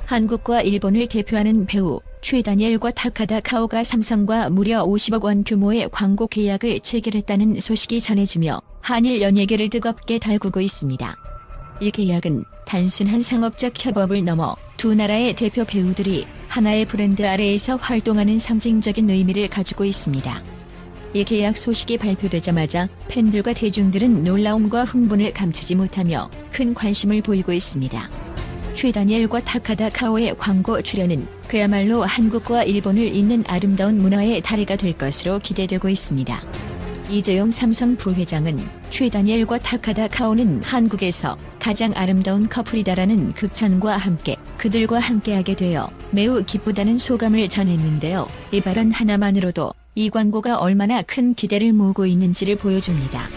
한국과 일본을 대표하는 배우 최다니엘과 타카다 카오가 삼성과 무려 50억 원 규모의 광고 계약을 체결했다는 소식이 전해지며 한일 연예계를 뜨겁게 달구고 있습니다. 이 계약은 단순한 상업적 협업을 넘어 두 나라의 대표 배우들이 하나의 브랜드 아래에서 활동하는 상징적인 의미를 가지고 있습니다. 이 계약 소식이 발표되자마자 팬들과 대중들은 놀라움과 흥분을 감추지 못하며 큰 관심을 보이고 있습니다. 최다니엘과 타카다 카오의 광고 출연은 그야말로 한국과 일본을 잇는 아름다운 문화의 다리가 될 것으로 기대되고 있습니다. 이재용 삼성 부회장은 최다니엘과 타카다 카오는 한국에서 가장 아름다운 커플이다라는 극찬과 함께 그들과 함께하게 되어 매우 기쁘다는 소감을 전했는데요. 이 발언 하나만으로도 이 광고가 얼마나 큰 기대를 모으고 있는지를 보여줍니다.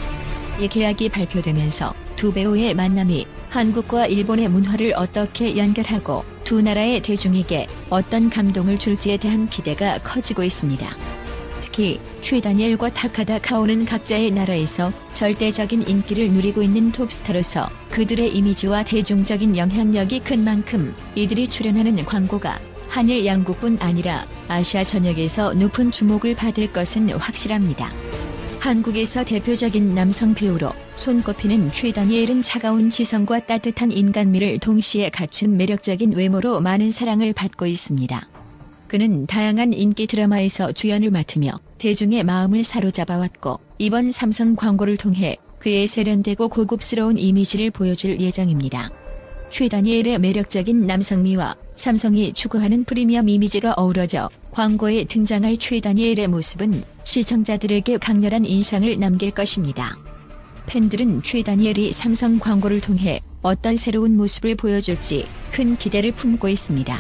이 계약이 발표되면서 두 배우의 만남이 한국과 일본의 문화를 어떻게 연결하고 두 나라의 대중에게 어떤 감동을 줄지에 대한 기대가 커지고 있습니다. 특히 최다니엘과 타카다 카오는 각자의 나라에서 절대적인 인기를 누리고 있는 톱스타로서 그들의 이미지와 대중적인 영향력이 큰 만큼 이들이 출연하는 광고가 한일 양국뿐 아니라 아시아 전역에서 높은 주목을 받을 것은 확실합니다. 한국에서 대표적인 남성 배우로 손꼽히는 최다니엘은 차가운 지성과 따뜻한 인간미를 동시에 갖춘 매력적인 외모로 많은 사랑을 받고 있습니다. 그는 다양한 인기 드라마에서 주연을 맡으며 대중의 마음을 사로잡아왔고 이번 삼성 광고를 통해 그의 세련되고 고급스러운 이미지를 보여줄 예정입니다. 최다니엘의 매력적인 남성미와 삼성이 추구하는 프리미엄 이미지가 어우러져 광고에 등장할 최다니엘의 모습은 시청자들에게 강렬한 인상을 남길 것입니다. 팬들은 최다니엘이 삼성 광고를 통해 어떤 새로운 모습을 보여줄지 큰 기대를 품고 있습니다.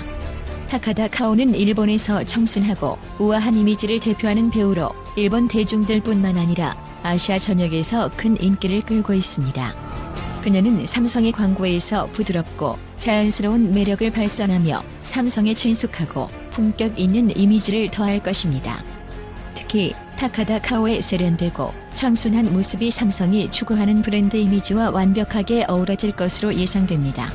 타카다 카오는 일본에서 청순하고 우아한 이미지를 대표하는 배우로 일본 대중들뿐만 아니라 아시아 전역에서 큰 인기를 끌고 있습니다. 그녀는 삼성의 광고에서 부드럽고 자연스러운 매력을 발산하며 삼성에 친숙하고 품격 있는 이미지를 더할 것입니다. 특히 타카다 카오의 세련되고 청순한 모습이 삼성이 추구하는 브랜드 이미지와 완벽하게 어우러질 것으로 예상됩니다.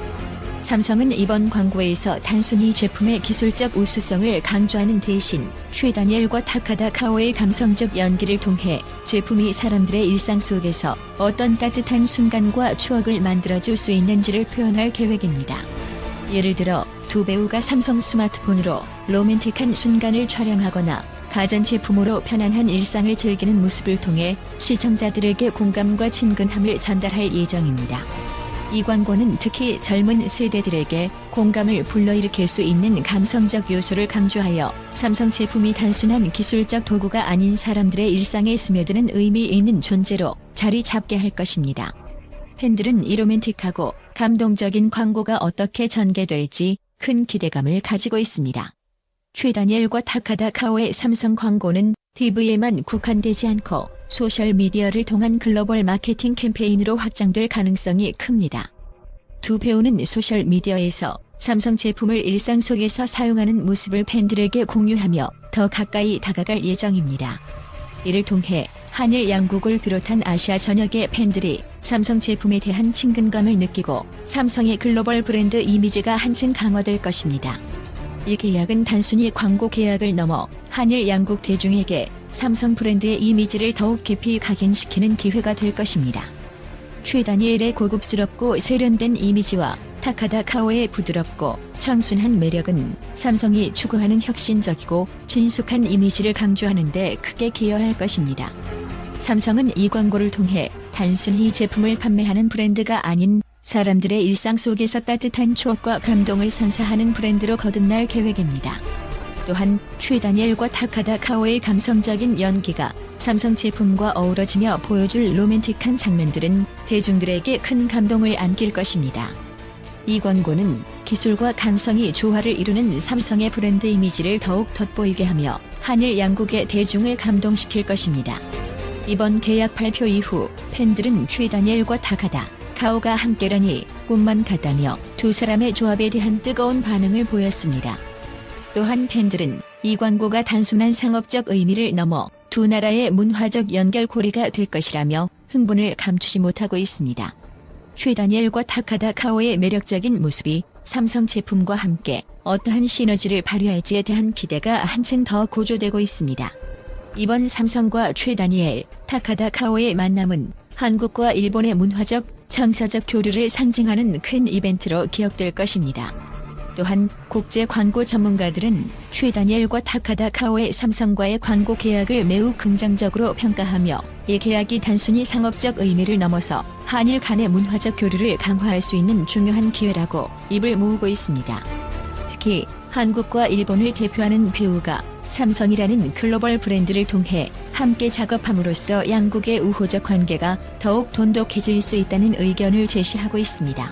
삼성은 이번 광고에서 단순히 제품의 기술적 우수성을 강조하는 대신 최다니엘과 타카다 카오의 감성적 연기를 통해 제품이 사람들의 일상 속에서 어떤 따뜻한 순간과 추억을 만들어줄 수 있는지를 표현할 계획입니다. 예를 들어 두 배우가 삼성 스마트폰으로 로맨틱한 순간을 촬영하거나 가전제품으로 편안한 일상을 즐기는 모습을 통해 시청자들에게 공감과 친근함을 전달할 예정입니다. 이 광고는 특히 젊은 세대들에게 공감을 불러일으킬 수 있는 감성적 요소를 강조하여 삼성 제품이 단순한 기술적 도구가 아닌 사람들의 일상에 스며드는 의미 있는 존재로 자리 잡게 할 것입니다. 팬들은 이 로맨틱하고 감동적인 광고가 어떻게 전개될지 큰 기대감을 가지고 있습니다. 최다니엘과 타카다 카오의 삼성 광고는 TV에만 국한되지 않고 소셜미디어를 통한 글로벌 마케팅 캠페인으로 확장될 가능성이 큽니다. 두 배우는 소셜미디어에서 삼성 제품을 일상 속에서 사용하는 모습을 팬들에게 공유하며 더 가까이 다가갈 예정입니다. 이를 통해 한일 양국을 비롯한 아시아 전역의 팬들이 삼성 제품에 대한 친근감을 느끼고 삼성의 글로벌 브랜드 이미지가 한층 강화될 것입니다. 이 계약은 단순히 광고 계약을 넘어 한일 양국 대중에게 삼성 브랜드의 이미지를 더욱 깊이 각인시키는 기회가 될 것입니다. 최다니엘의 고급스럽고 세련된 이미지와 타카다 카오의 부드럽고 청순한 매력은 삼성이 추구하는 혁신적이고 친숙한 이미지를 강조하는 데 크게 기여할 것입니다. 삼성은 이 광고를 통해 단순히 제품을 판매하는 브랜드가 아닌 사람들의 일상 속에서 따뜻한 추억과 감동을 선사하는 브랜드로 거듭날 계획입니다. 또한 최다니엘과 타카다 카오의 감성적인 연기가 삼성 제품과 어우러지며 보여줄 로맨틱한 장면들은 대중들에게 큰 감동을 안길 것입니다. 이 광고는 기술과 감성이 조화를 이루는 삼성의 브랜드 이미지를 더욱 돋보이게 하며 한일 양국의 대중을 감동시킬 것입니다. 이번 계약 발표 이후 팬들은 최다니엘과 타카다 카오가 함께라니 꿈만 같다며 두 사람의 조합에 대한 뜨거운 반응을 보였습니다. 또한 팬들은 이 광고가 단순한 상업적 의미를 넘어 두 나라의 문화적 연결고리가 될 것이라며 흥분을 감추지 못하고 있습니다. 최다니엘과 타카다 카오의 매력적인 모습이 삼성 제품과 함께 어떠한 시너지를 발휘할지에 대한 기대가 한층 더 고조되고 있습니다. 이번 삼성과 최다니엘, 타카다 카오의 만남은 한국과 일본의 문화적, 정서적 교류를 상징하는 큰 이벤트로 기억될 것입니다. 또한 국제 광고 전문가들은 최다니엘과 타카다 카오의 삼성과의 광고 계약을 매우 긍정적으로 평가하며 이 계약이 단순히 상업적 의미를 넘어서 한일 간의 문화적 교류를 강화할 수 있는 중요한 기회라고 입을 모으고 있습니다. 특히 한국과 일본을 대표하는 배우가 삼성이라는 글로벌 브랜드를 통해 함께 작업함으로써 양국의 우호적 관계가 더욱 돈독해질 수 있다는 의견을 제시하고 있습니다.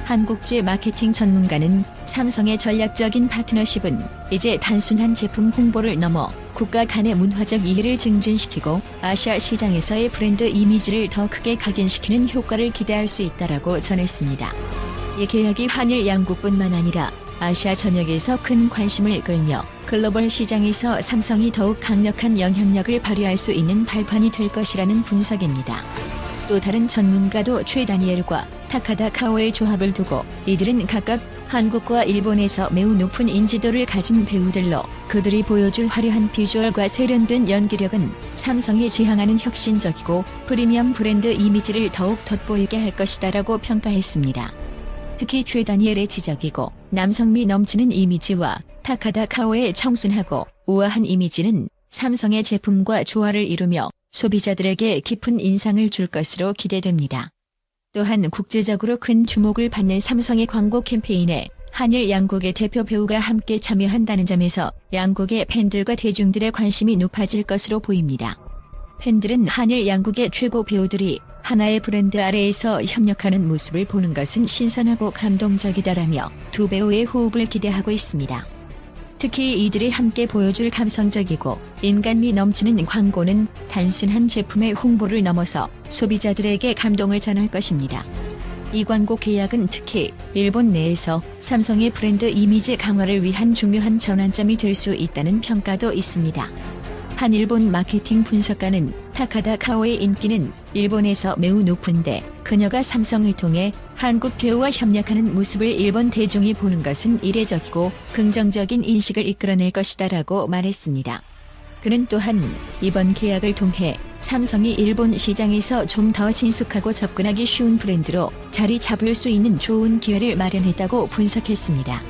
한국제 마케팅 전문가는 삼성의 전략적인 파트너십은 이제 단순한 제품 홍보를 넘어 국가 간의 문화적 이해를 증진시키고 아시아 시장에서의 브랜드 이미지를 더 크게 각인시키는 효과를 기대할 수 있다라고 전했습니다. 이 계약이 한일 양국뿐만 아니라 아시아 전역에서 큰 관심을 끌며 글로벌 시장에서 삼성이 더욱 강력한 영향력을 발휘할 수 있는 발판이 될 것이라는 분석입니다. 또 다른 전문가도 최다니엘과 타카다 카오의 조합을 두고 이들은 각각 한국과 일본에서 매우 높은 인지도를 가진 배우들로 그들이 보여줄 화려한 비주얼과 세련된 연기력은 삼성이 지향하는 혁신적이고 프리미엄 브랜드 이미지를 더욱 돋보이게 할 것이다라고 평가했습니다. 특히 최다니엘의 지적이고 남성미 넘치는 이미지와 타카다 카오의 청순하고 우아한 이미지는 삼성의 제품과 조화를 이루며 소비자들에게 깊은 인상을 줄 것으로 기대됩니다. 또한 국제적으로 큰 주목을 받는 삼성의 광고 캠페인에 한일 양국의 대표 배우가 함께 참여한다는 점에서 양국의 팬들과 대중들의 관심이 높아질 것으로 보입니다. 팬들은 한일 양국의 최고 배우들이 하나의 브랜드 아래에서 협력하는 모습을 보는 것은 신선하고 감동적이다라며 두 배우의 호흡을 기대하고 있습니다. 특히 이들이 함께 보여줄 감성적이고 인간미 넘치는 광고는 단순한 제품의 홍보를 넘어서 소비자들에게 감동을 전할 것입니다. 이 광고 계약은 특히 일본 내에서 삼성의 브랜드 이미지 강화를 위한 중요한 전환점이 될 수 있다는 평가도 있습니다. 한 일본 마케팅 분석가는 타카다 카오의 인기는 일본에서 매우 높은데 그녀가 삼성을 통해 한국 배우와 협력하는 모습을 일본 대중이 보는 것은 이례적이고 긍정적인 인식을 이끌어낼 것이다라고 말했습니다. 그는 또한 이번 계약을 통해 삼성이 일본 시장에서 좀 더 친숙하고 접근하기 쉬운 브랜드로 자리 잡을 수 있는 좋은 기회를 마련했다고 분석했습니다.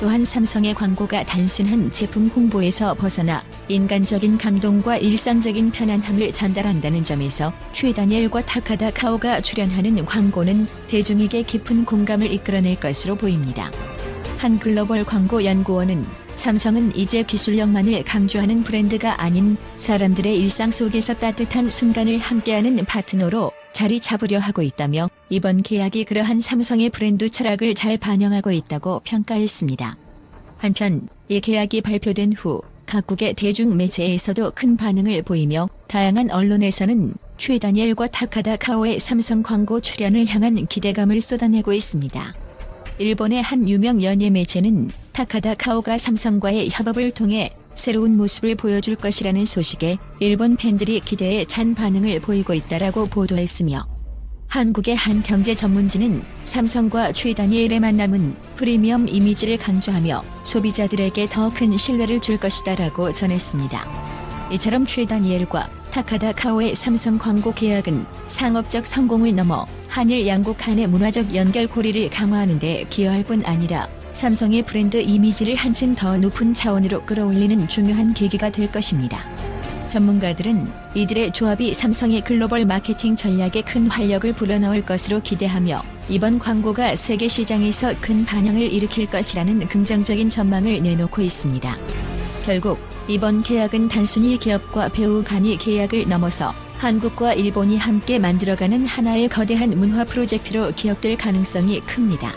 또한 삼성의 광고가 단순한 제품 홍보에서 벗어나 인간적인 감동과 일상적인 편안함을 전달한다는 점에서 최다니엘과 타카다 카오가 출연하는 광고는 대중에게 깊은 공감을 이끌어낼 것으로 보입니다. 한 글로벌 광고 연구원은 삼성은 이제 기술력만을 강조하는 브랜드가 아닌 사람들의 일상 속에서 따뜻한 순간을 함께하는 파트너로 자리 잡으려 하고 있다며 이번 계약이 그러한 삼성의 브랜드 철학을 잘 반영하고 있다고 평가했습니다. 한편 이 계약이 발표된 후 각국의 대중매체에서도 큰 반응을 보이며 다양한 언론에서는 최다니엘과 타카다 카오의 삼성 광고 출연을 향한 기대감을 쏟아내고 있습니다. 일본의 한 유명 연예 매체는 타카다 카오가 삼성과의 협업을 통해 새로운 모습을 보여줄 것이라는 소식에 일본 팬들이 기대에 찬 반응을 보이고 있다라고 보도했으며 한국의 한 경제 전문지는 삼성과 최다니엘의 만남은 프리미엄 이미지를 강조하며 소비자들에게 더 큰 신뢰를 줄 것이다라고 전했습니다. 이처럼 최다니엘과 타카다 카오의 삼성 광고 계약은 상업적 성공을 넘어 한일 양국 간의 문화적 연결고리를 강화하는 데 기여할 뿐 아니라 삼성의 브랜드 이미지를 한층 더 높은 차원으로 끌어올리는 중요한 계기가 될 것입니다. 전문가들은 이들의 조합이 삼성의 글로벌 마케팅 전략에 큰 활력을 불어넣을 것으로 기대하며 이번 광고가 세계 시장에서 큰 반향을 일으킬 것이라는 긍정적인 전망을 내놓고 있습니다. 결국 이번 계약은 단순히 기업과 배우 간의 계약을 넘어서 한국과 일본이 함께 만들어가는 하나의 거대한 문화 프로젝트로 기억될 가능성이 큽니다.